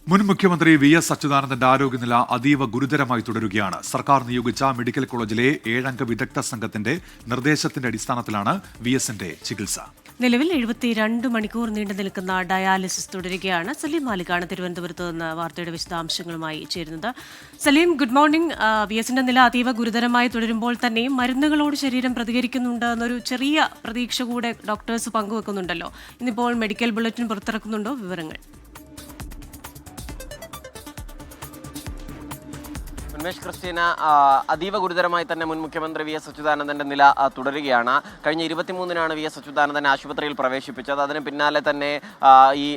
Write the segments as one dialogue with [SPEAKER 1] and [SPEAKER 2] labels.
[SPEAKER 1] മുൻ മുഖ്യമന്ത്രി വി.എസ്. അച്യുതാനന്ദന്റെ ആരോഗ്യനില അതീവ ഗുരുതരമായി തുടരുകയാണ്. സർക്കാർ നിയോഗിച്ച മെഡിക്കൽ കോളേജിലെ 7-അംഗ വിദഗ്ധ സംഘത്തിന്റെ നിർദ്ദേശത്തിന്റെ അടിസ്ഥാനത്തിലാണ് വി.എസിന്റെ ചികിത്സ.
[SPEAKER 2] നിലവിൽ 72 മണിക്കൂർ നീണ്ടു നിൽക്കുന്ന ഡയാലിസിസ് തുടരുകയാണ്. സലീം മാലിക്കാണ് തിരുവനന്തപുരത്ത് നിന്ന് വാർത്തയുടെ വിശദാംശങ്ങളുമായി ചേരുന്നത്. Saleem, good morning. വി.എസിന്റെ നില അതീവ ഗുരുതരമായി തുടരുമ്പോൾ തന്നെയും മരുന്നുകളോട് ശരീരം പ്രതികരിക്കുന്നുണ്ട് എന്നൊരു ചെറിയ പ്രതീക്ഷ കൂടെ ഡോക്ടേഴ്സ് പങ്കുവെക്കുന്നുണ്ടല്ലോ. ഇന്നിപ്പോൾ മെഡിക്കൽ ബുള്ളറ്റിൻ പുറത്തിറക്കുന്നുണ്ടോ? വിവരങ്ങൾ.
[SPEAKER 3] ഉന്മേഷ് ക്രിസ്റ്റീന, അതീവ ഗുരുതരമായി തന്നെ മുൻ മുഖ്യമന്ത്രി വി.എസ്. അച്യുതാനന്ദന്റെ നില തുടരുകയാണ്. കഴിഞ്ഞ 23-നാണ് വി.എസ്. അച്യുതാനന്ദൻ ആശുപത്രിയിൽ പ്രവേശിപ്പിച്ചത്. അതിന് പിന്നാലെ തന്നെ ഈ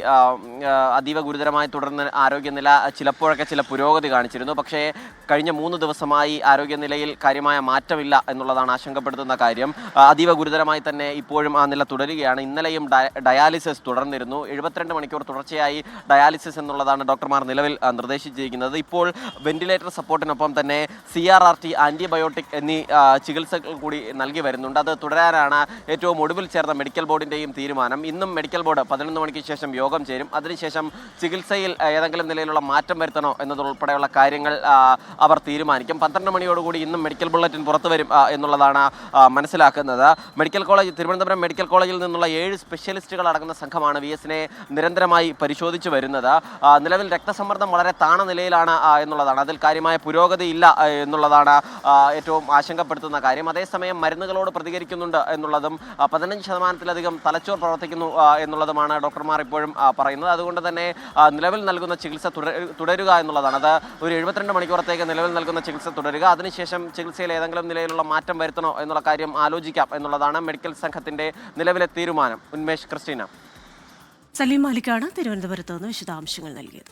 [SPEAKER 3] അതീവ ഗുരുതരമായി തുടർന്ന് ആരോഗ്യനില ചിലപ്പോഴൊക്കെ ചില പുരോഗതി കാണിച്ചിരുന്നു. പക്ഷേ കഴിഞ്ഞ 3 ദിവസമായി ആരോഗ്യനിലയിൽ കാര്യമായ മാറ്റമില്ല എന്നുള്ളതാണ് ആശങ്കപ്പെടുത്തുന്ന കാര്യം. അതീവ ഗുരുതരമായി തന്നെ ഇപ്പോഴും ആ നില തുടരുകയാണ്. ഇന്നലെയും ഡയാലിസിസ് തുടർന്നിരുന്നു. 72 മണിക്കൂർ തുടർച്ചയായി ഡയാലിസിസ് എന്നുള്ളതാണ് ഡോക്ടർമാർ നിലവിൽ നിർദ്ദേശിച്ചിരിക്കുന്നത്. ഇപ്പോൾ വെന്റിലേറ്റർ സപ്പോർട്ടിനൊപ്പം തന്നെ CRRT, ആന്റിബയോട്ടിക് എന്നീ ചികിത്സകൾ കൂടി നൽകി വരുന്നുണ്ട്. അത് തുടരാനാണ് ഏറ്റവും ഒടുവിൽ ചേർന്ന മെഡിക്കൽ ബോർഡിൻ്റെയും തീരുമാനം. ഇന്നും മെഡിക്കൽ ബോർഡ് 11 മണിക്ക് ശേഷം യോഗം ചേരും. അതിനുശേഷം ചികിത്സയിൽ ഏതെങ്കിലും നിലയിലുള്ള മാറ്റം വരുത്തണോ എന്നതുൾപ്പെടെയുള്ള കാര്യങ്ങൾ അവർ തീരുമാനിക്കും. 12 മണിയോടുകൂടി ഇന്നും മെഡിക്കൽ ബുള്ളറ്റിൻ പുറത്തു വരും എന്നുള്ളതാണ് മനസ്സിലാക്കുന്നത്. തിരുവനന്തപുരം മെഡിക്കൽ കോളേജിൽ നിന്നുള്ള 7 സ്പെഷ്യലിസ്റ്റുകൾ അടങ്ങുന്ന സംഘമാണ് വി.എസിനെ നിരന്തരമായി പരിശോധിച്ചു വരുന്നത്. നിലവിൽ രക്തസമ്മർദ്ദം വളരെ താണ നിലയിലാണ് എന്നുള്ളതാണ്. അതിൽ കാര്യമായ പുരോഗതി ഇല്ല എന്നുള്ളതാണ് ഏറ്റവും ആശങ്കപ്പെടുത്തുന്ന കാര്യം. അതേസമയം മരുന്നുകളോട് പ്രതികരിക്കുന്നുണ്ട് എന്നുള്ളതും 15%-ലധികം തലച്ചോർ പ്രവർത്തിക്കുന്നു എന്നുള്ളതുമാണ് ഡോക്ടർമാർ ഇപ്പോഴും പറയുന്നത്. അതുകൊണ്ട് തന്നെ നിലവിൽ നൽകുന്ന ചികിത്സ തുടരുക എന്നുള്ളതാണ്. അത് ഒരു 72 മണിക്കൂറത്തേക്ക് നിലവിൽ നൽകുന്ന ചികിത്സ തുടരുക. അതിനുശേഷം ചികിത്സയിൽ ഏതെങ്കിലും നിലയിലുള്ള മാറ്റം വരുത്തണോ എന്നുള്ള കാര്യം ആലോചിക്കാം എന്നുള്ളതാണ് മെഡിക്കൽ സംഘത്തിന്റെ നിലവിലെ തീരുമാനം. ഉന്മേഷ് ക്രിസ്റ്റീന.
[SPEAKER 2] സലീം മാലിക്കാണ് തിരുവനന്തപുരത്ത് നിന്ന് വിശദാംശങ്ങൾ നൽകിയത്.